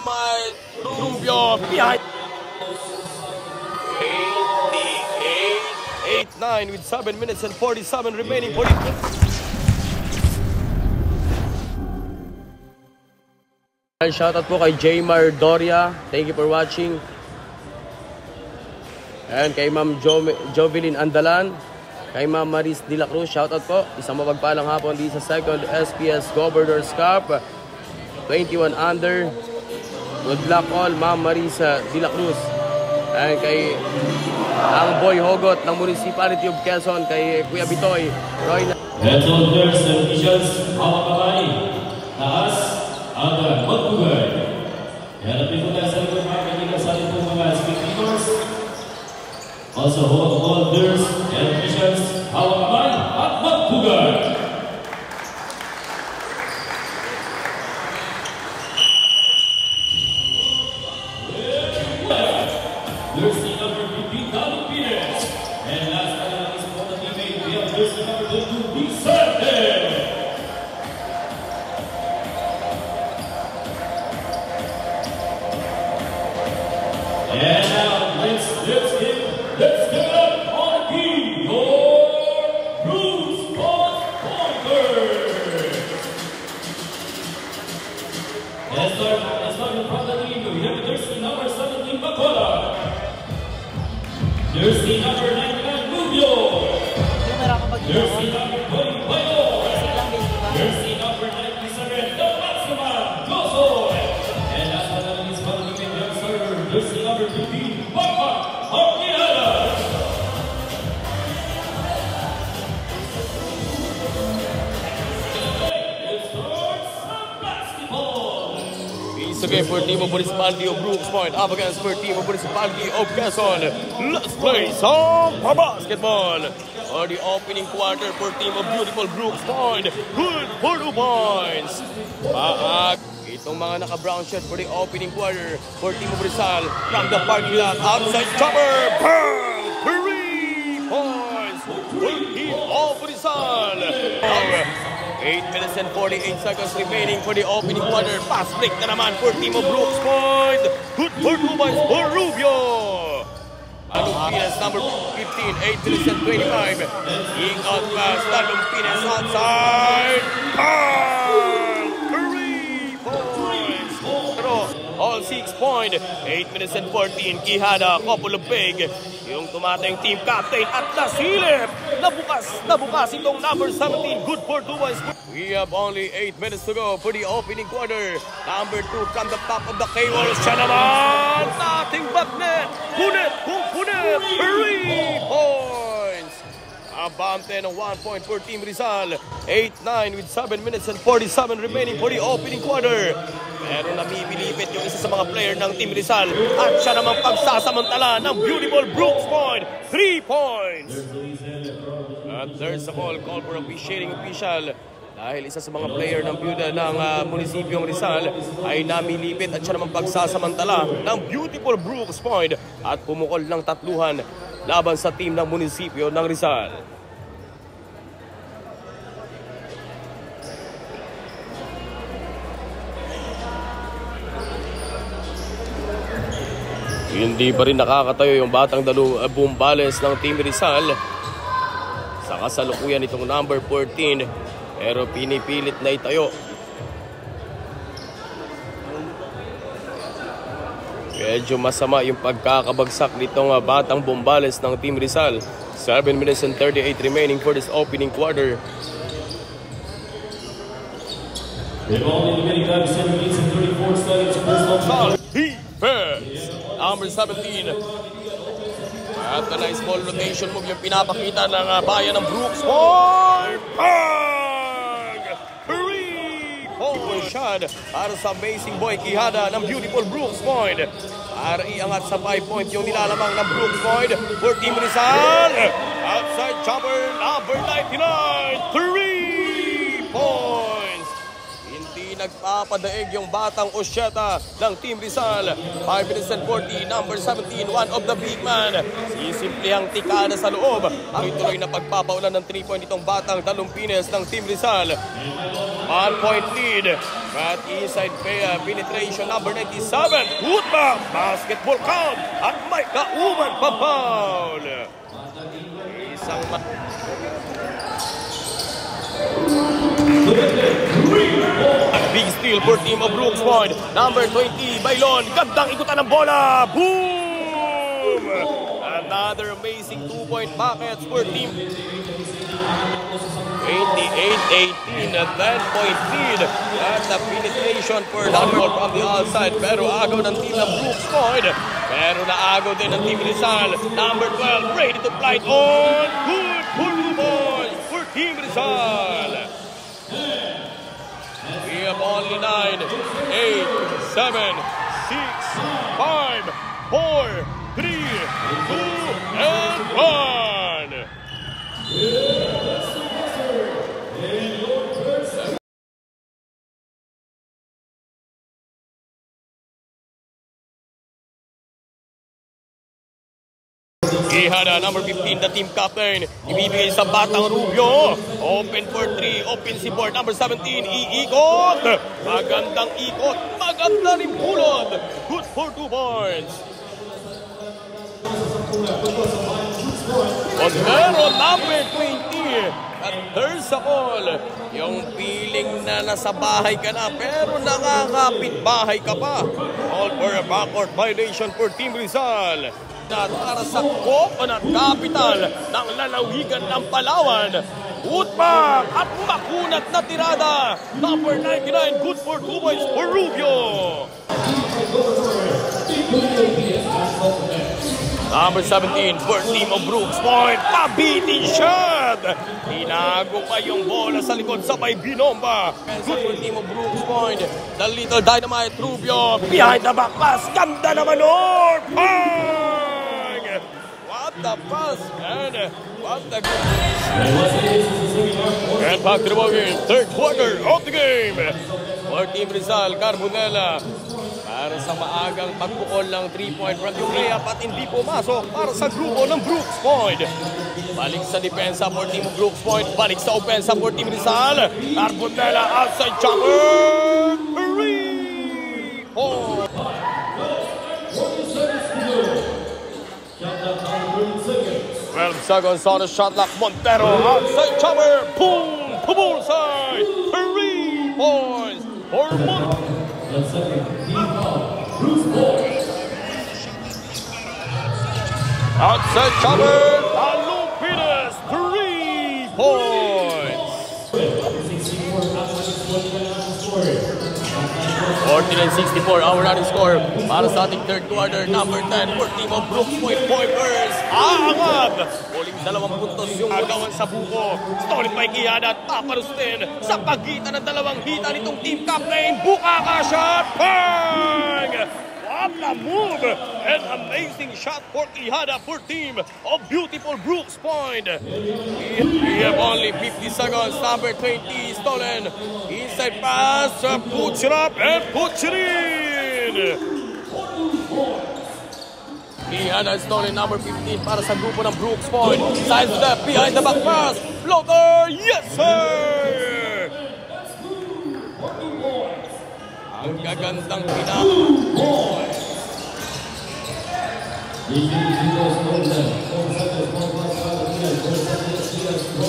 naman Rubio behind 8-9 with 7 minutes and 47 remaining. Shoutout po kay Jaymar Doria. Thank you for watching. And kay Ma'am Jovelyn Andalan. Kay Ma'am Maris De La Cruz. Shoutout po. Isang mapagpalang hapon di sa second SPS Governor's Cup. 21 under. Good luck all, Ma'am Maris De La Cruz. And kay ang Boy Hogot ng Municipality of Quezon. Kay Kuya Bitoy. Roy na. Heads on players and officials. Hawak kamay. Taas. Agad magbugay. Hanapin po tayo sa likod mga kaibigan sa ating pong mga spectators. Also, hold holders and officials. Hawak kamay at magbugay. Jersey number 15, Dalo Pires. And last time on this opponent teammate, we have jersey number 22, Vicente. And now, let's give it up on the key, your Bruce Pointers. Let's start in front of the team. We have jersey number 17, Bacola. Jersey number 99, Rubio. Jersey number 20, Bayo. Jersey number 97, the Maxima, Goso. And last but not least, for the team, server, jersey number 15, Papa Okiada. Let's start some basketball. It's a game for Team of Municipality of Brooks Point up against for Team of Municipality of Quezon. Let's play some basketball. For the opening quarter for Team of Beautiful Brooks Point. Good for 2 points. Itong mga naka-brown shirt for the opening quarter for Team of Rizal from the parking lot outside jumper. Bang! 3 points for Team of Rizal. 8 minutes and 48 seconds remaining for the opening quarter. Pass break na naman for Team of Brooks Point. Good for 2 points for Rubio. Talumpines number 15, 8 minutes and 25. King out pass, Talumpines outside. Bang! 3 points. All 6 point. 8 minutes and 14. Quijada, couple of big. Yung tumatay yung team captain at nasilip. Nabukas itong number 17. Good for 2 points. We have only 8 minutes to go for the opening quarter. Number 2 from the top of the K-wall. Siya naman! Dating backnet! Punit! 3 points! Abante ng 1 point for Team Rizal. 8-9 with 7 minutes and 47 remaining for the opening quarter. Pero namibilipit yung isa sa mga player ng Team Rizal. At siya naman pagsasamantala ng Beautiful Brooks Point. 3 points! At there's a call for officiating official. Dahil isa sa mga player ng munisipyong Rizal ay namilipit at siya naman pagsasamantala ng Beautiful Brooks Point at pumukol ng tatluhan laban sa team ng munisipyo ng Rizal. Hindi pa rin nakakatayo yung batang Bumbales ng Team Rizal sa kasalukuyan itong number 14. Pero pinipilit na itayo. Medyo masama yung pagkakabagsak nitong batang Bumbales ng Team Rizal. 7 minutes and 38 remaining for this opening quarter. Defense! Number 17. At a nice ball rotation move yung pinapakita ng bayan ng Brooks Point. Shot para sa Amazing Boy Quijada ng Beautiful Brooks Point. Para iangat sa 5 point yung nilalamang ng Brooks Point for Team Rizal. Outside jumper number 99. 3 points. Hindi nagpapadaig yung batang Osyeta ng Team Rizal. 5 minutes and 40. Number 17, one of the big man. Sisimplihang tikada sa loob. Tuloy-tuloy na pagpapaulan ng 3 point itong batang Talumpines ng Team Rizal. 1 point lead. At inside penetration number 97. Utma, basketball count. At may kauman pa foul. Isang big steal for team of Brooks Point. Number 20, Bailon. Gandang ikutan ng bola. Boom! Another amazing 2-point buckets for team. 28-18, a 10-point lead. At the penetration for Dunmore from the outside. Pero agaw ng team ng Brooks Point. Pero naagaw din ng team Rizal. Number 12, ready to fly on. Good for 2 points for team Rizal. We have only 9, 8, 7, 6, 5, 4, 3, 2, and 1. Ihada, number 15, the team captain. Ibibigay sa Batang Rubio. Open for 3, open si board. Number 17, iikot. Magandang ikot. Maganda rin pulot. Good for 2 points. Montero, number 20. At there's a call. Yung feeling na nasa bahay ka na pero nakakapit bahay ka pa. All for a backcourt violation for Team Rizal. At para sa coconut capital ng lalawigan ng Palawan. Utma at makunat na tirada. Number 99, good for 2 points for Rubio. Number 17 for team of Brooks Point. Pabitin shot. Tinago pa yung bola sa likod sa may binomba. Good for team of Brooks Point. The little dynamite Rubio. Behind the back pass. Ganda naman or pang! What the pass and what the and back to the ball game. Third quarter of the game. For Team Rizal, Carbonella. Para sa maagang pagbuol ng 3-point from the layup at hindi pumasok para sa grupo ng Brooks Point. Balik sa depensa for Team Brooks Point. Balik sa opensa for Team Rizal. Carbonella outside jumper. 3-4. 12 seconds on the shot clock. Montero outside jumper. Boom! Bullseye. 3 points for Montero. Outside cover, Alupinas, 3 points. 49-64, our running score para sa ating third quarter. Number 10 for team of Brooks Point Pointers. Aangat! Uling 2 puntos yung agawan sa buko. Stolen by Quijada at Paparustin sa pagitan ng 2 hita nitong team captain. Bukaka shot! Bang! What a move! An amazing shot for Quijada for team of beautiful Brooks Point. We have only 50 seconds. Number 20 stolen. Inside pass. Puts it up and puts it in. Quijada stolen number 15 para sa grupo ng Brooks Point. Side step behind the back pass. Floater. Yes, sir! Ang gagandang pinaka.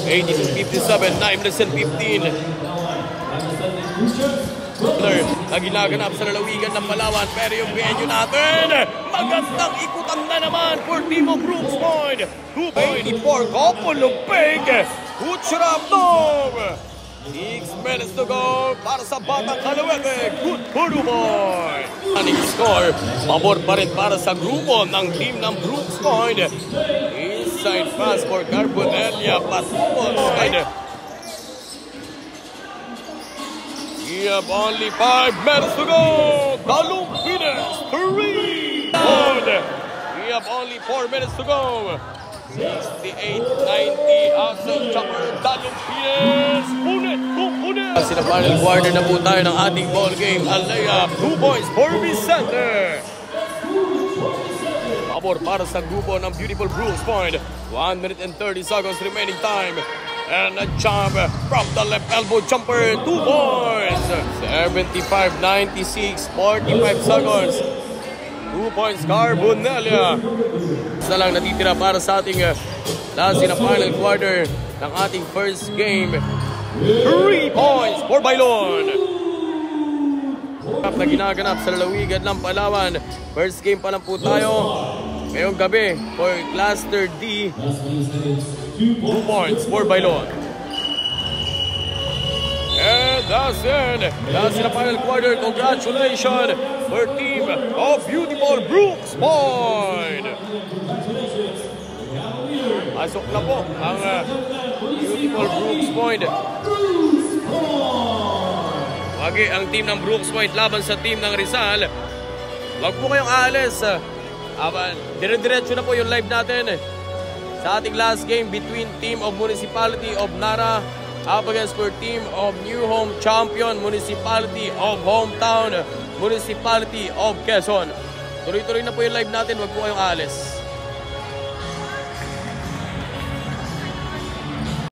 82-57, 9 minutes and 15. Na ginaganap sa lalawigan ng Palawan, pero yung venue natin, magandang ikutan na naman for Team of Brooks Point. 2.84, couple of peg. Kutsarabdom. 6 minutes to go para sa Batang Kalawete. Good for 2 points. Running score, pabor pa rin para sa grupo ng team ng Brooks Point. Inside pass for Carbonella, patungkol. We have only 5 minutes to go. Talumpines, 3 points. We have only 4 minutes to go. 68-90 outside chopper, Talumpines, punit. Sa final quarter na po tayo ng ating ball game. Alaya, 2 points for Vicente. Pabor para sa grupo ng beautiful Brooks Point. 1 minute and 30 seconds remaining time. And a jump from the left elbow jumper. 2 points. 75-96. 45 seconds. 2 points Carbonella. Isa lang natitira para sa ating last in the final quarter ng ating first game. 3 points for Bailon. Na ginaganap sa lalawigan ng Palawan. First game pa lang po tayo ngayong gabi for Cluster D. 2 points for Bailon. And that's it. That's in the final quarter. Congratulations for team of beautiful Brooks Point. Pasok na po ang beautiful Brooks Point. Wagi ang team ng Brooks Point laban sa team ng Rizal. Wag po kayong aalis. Dire-diretso na po yung live natin sa ating last game between team of Municipality of Nara up against for team of New Home Champion Municipality of Hometown Municipality of Quezon. Tuloy-tuloy na po yung live natin. Wag po kayong aalis.